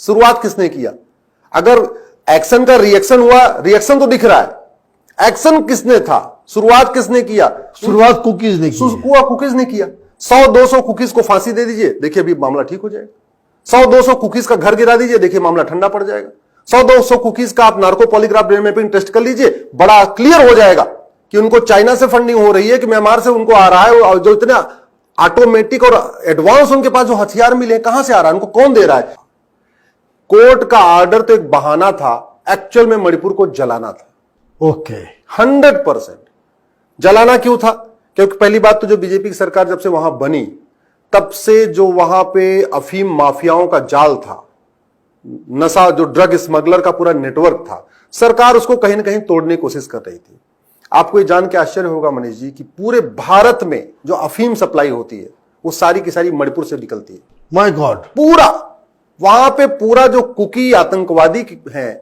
शुरुआत किसने किया? अगर एक्शन का रिएक्शन हुआ, रिएक्शन तो दिख रहा है, एक्शन किसने था? शुरुआत किसने किया? शुरुआत कुकीज ने की। कुकीज ने किया। 100-200 कुकीज को फांसी दे दीजिए, देखिए अभी मामला ठीक हो जाएगा। 100-200 कुकीज का घर गिरा दीजिए, देखिए मामला ठंडा पड़ जाएगा। 100-200 कुकीज का आप narco polygraph brain mapping test कर लीजिए, बड़ा क्लियर हो जाएगा कि उनको चाइना से फंडिंग हो रही है कि म्यांमार से उनको आ रहा है। और जो इतना ऑटोमेटिक और एडवांस उनके पास जो हथियार मिले कहां से आ रहा है, उनको कौन दे रहा है? कोर्ट का ऑर्डर तो एक बहाना था, एक्चुअल में मणिपुर को जलाना था। ओके, 100% जलाना क्यों था? क्योंकि पहली बात तो जो बीजेपी की सरकार जब से वहां बनी, तब से जो वहां पे अफीम माफियाओं का जाल था, नशा जो ड्रग स्मगलर का पूरा नेटवर्क था, सरकार उसको कहीं ना कहीं तोड़ने की कोशिश कर रही थी। आपको ये जान के आश्चर्य होगा मनीष जी कि पूरे भारत में जो अफीम सप्लाई होती है वो सारी की सारी मणिपुर से निकलती है। माय गॉड, पूरा वहां पे पूरा जो कुकी आतंकवादी हैं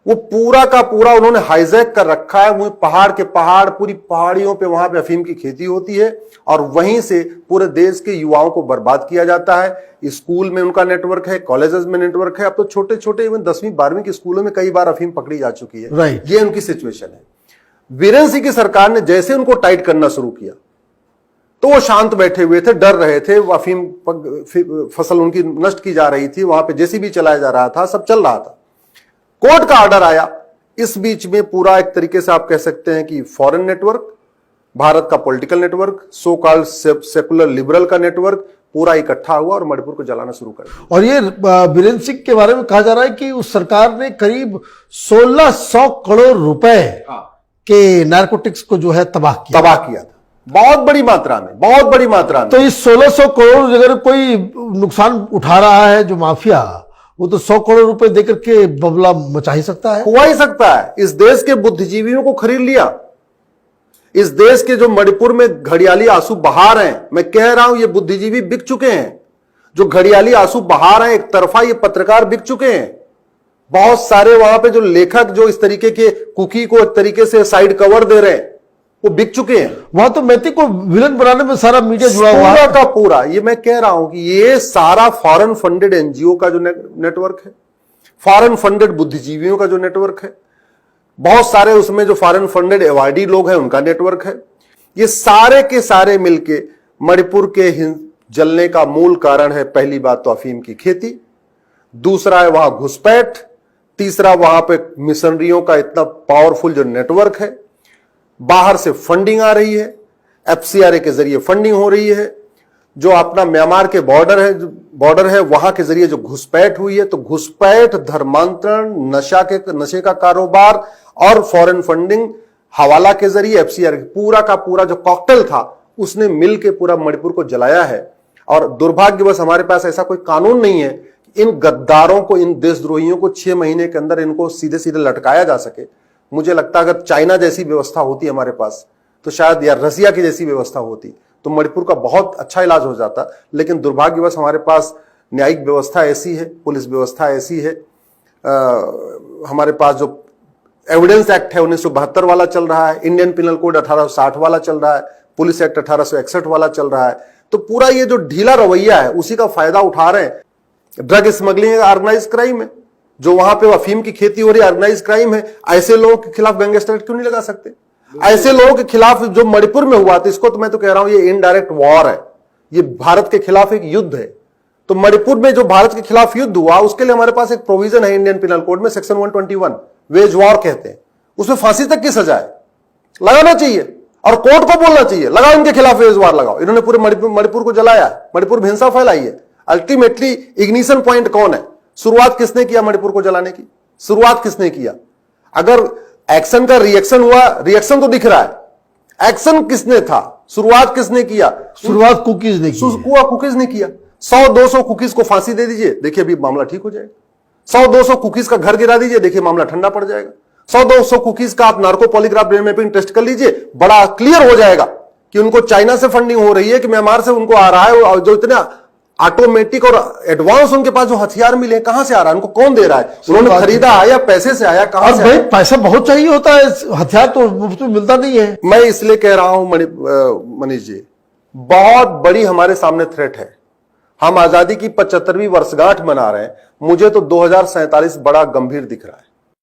वो पूरा का पूरा उन्होंने हाईजैक कर रखा है। वो पहाड़ के पहाड़, पूरी पहाड़ियों पे वहां पे अफीम की खेती होती है और वहीं से पूरे देश के युवाओं को बर्बाद किया जाता है। स्कूल में उनका नेटवर्क है, कॉलेजेस में नेटवर्क है। अब तो छोटे छोटे इवन 10वीं 12वीं के स्कूलों में कई बार अफीम पकड़ी जा चुकी है। राइट, ये उनकी सिचुएशन है। बीरेन सिंह की सरकार ने जैसे उनको टाइट करना शुरू किया तो वो शांत बैठे हुए थे, डर रहे थे। वो अफीम फसल उनकी नष्ट की जा रही थी, वहां पे जेसीबी चलाया जा रहा था, सब चल रहा था। कोर्ट का ऑर्डर आया, इस बीच में पूरा एक तरीके से आप कह सकते हैं कि फॉरेन नेटवर्क, भारत का political network, so called secular liberal का नेटवर्क पूरा इकट्ठा हुआ और मणिपुर को जलाना शुरू कर दिया। और ये बीरेन सिंह के बारे में कहा जा रहा है कि उस सरकार ने करीब 1600 करोड़ रुपए के नारकोटिक्स को जो है तबाह किया था, बहुत बड़ी मात्रा में, बहुत बड़ी मात्रा में। तो इस 1600 करोड़ अगर कोई नुकसान उठा रहा है जो माफिया, वो तो 100 करोड़ रुपए देकर के बबला मचा ही सकता है, हुआ ही सकता है। इस देश के बुद्धिजीवियों को खरीद लिया। इस देश के जो मणिपुर में घड़ियाली आंसू बहा रहे हैं, मैं कह रहा हूं ये बुद्धिजीवी बिक चुके हैं। जो घड़ियाली आंसू बहा रहे हैं, एक तरफा ये पत्रकार बिक चुके हैं। बहुत सारे वहां पे जो लेखक जो इस तरीके के कुकी को एक तरीके से साइड कवर दे रहे हैं, वो बिक चुके हैं। वहां तो मैथिक को विलन बनाने में सारा मीडिया जुड़ा हुआ है, पूरा का पूरा। ये मैं कह रहा हूं कि ये सारा फॉरेन फंडेड एनजीओ का जो नेटवर्क है, फॉरेन फंडेड बुद्धिजीवियों का जो नेटवर्क है, बहुत सारे उसमें जो फॉरेन फंडेड अवार्डी लोग हैं उनका नेटवर्क है। ये सारे के सारे मिलके मणिपुर के जलने का मूल कारण है। पहली बात तो अफीम की खेती, दूसरा है वहां घुसपैठ, तीसरा वहां पे मिशनरियों का इतना पावरफुल जो नेटवर्क है, बाहर से फंडिंग आ रही है, एफसीआरए के जरिए फंडिंग हो रही है, जो अपना म्यांमार के बॉर्डर है वहां के जरिए जो घुसपैठ हुई है। तो घुसपैठ, धर्मांतरण, नशे का कारोबार और फॉरेन फंडिंग हवाला के जरिए एफसीआरए, पूरा का पूरा जो कॉकटेल था उसने मिलकर पूरा मणिपुर को जलाया है। और दुर्भाग्यवश हमारे पास ऐसा कोई कानून नहीं है कि इन गद्दारों को, इन देशद्रोहियों को 6 महीने के अंदर इनको सीधे सीधे लटकाया जा सके। मुझे लगता है अगर चाइना जैसी व्यवस्था होती हमारे पास तो शायद, या रसिया की जैसी व्यवस्था होती तो मणिपुर का बहुत अच्छा इलाज हो जाता। लेकिन दुर्भाग्यवश हमारे पास न्यायिक व्यवस्था ऐसी है, पुलिस व्यवस्था ऐसी है, हमारे पास जो एविडेंस एक्ट है 1972 वाला चल रहा है, इंडियन पिनल कोड 1860 वाला चल रहा है, पुलिस एक्ट 1861 वाला चल रहा है। तो पूरा ये जो ढीला रवैया है उसी का फायदा उठा रहे हैं। ड्रग स्मगलिंग ऑर्गेनाइज क्राइम है, जो वहां पे अफीम की खेती हो रही है ऑर्गेनाइज क्राइम है। ऐसे लोगों के खिलाफ गैंगस्टर एक्ट क्यों नहीं लगा सकते? ऐसे लोगों के खिलाफ जो मणिपुर में हुआ था, इसको तो मैं तो कह रहा हूं ये इनडायरेक्ट वॉर है, ये भारत के खिलाफ एक युद्ध है। तो मणिपुर में जो भारत के खिलाफ युद्ध हुआ उसके लिए हमारे पास एक प्रोविजन है इंडियन पिनल कोड में, सेक्शन 121, वेज वॉर कहते हैं। उसमें फांसी तक की सजा है, लगाना चाहिए और कोर्ट को बोलना चाहिए लगाओ इनके खिलाफ वेज वॉर लगाओ। इन्होंने पूरे मणिपुर को जलाया, मणिपुर में हिंसा फैलाई है। अल्टीमेटली इग्निशन पॉइंट कौन है? शुरुआत किसने किया मणिपुर को जलाने की? शुरुआत किसने किया? अगर एक्शन का रिएक्शन हुआ, रिएक्शन तो दिख रहा है, एक्शन किसने था? शुरुआत किसने किया? शुरुआत कुकीज ने की। कुकीज ने किया। 100-200 कुकीज को फांसी दे दीजिए, देखिए अभी मामला ठीक हो जाएगा। 100-200 कुकीज का घर गिरा दीजिए, देखिए मामला ठंडा पड़ जाएगा। 100-200 कुकीज का आप narco polygraph brain mapping test कर लीजिए, बड़ा क्लियर हो जाएगा कि उनको चाइना से फंडिंग हो रही है कि म्यांमार से उनको आ रहा है। और जो इतना ऑटोमेटिक और एडवांस उनके पास जो हथियार मिले कहां से आ रहा है, उनको कौन दे रहा है? उन्होंने खरीदा आया, पैसे से आया, कहां से? भाई पैसा बहुत चाहिए होता है, हथियार तो मुफ्त में मिलता नहीं है। मैं इसलिए कह रहा हूं मनीष जी, बहुत बड़ी हमारे सामने थ्रेट है। हम आजादी की 75वीं वर्षगांठ मना रहे हैं। मुझे तो 2047 बड़ा गंभीर दिख रहा है।